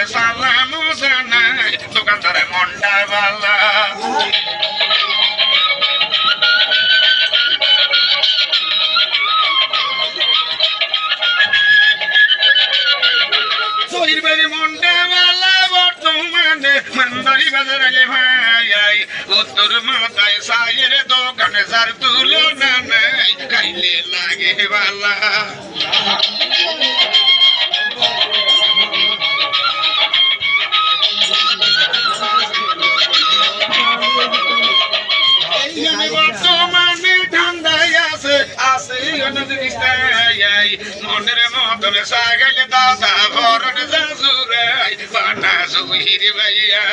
করে সালাম জানাই দোকানদারে মন্ডা বালা জহির বাড়ি মন্ডা বালা বর্তমানে মান্দারি বাজারে ভাই উত্তর মাথায় সাইয়ের দোকানে যার তুলনা নাই খাইলে লাগে বালা বর্তমানে ঠান্ডায় আছে আছে মনের মতন সাগাইলে দাদা ভরণ জাজুরাই বানা জহির ভাইয়া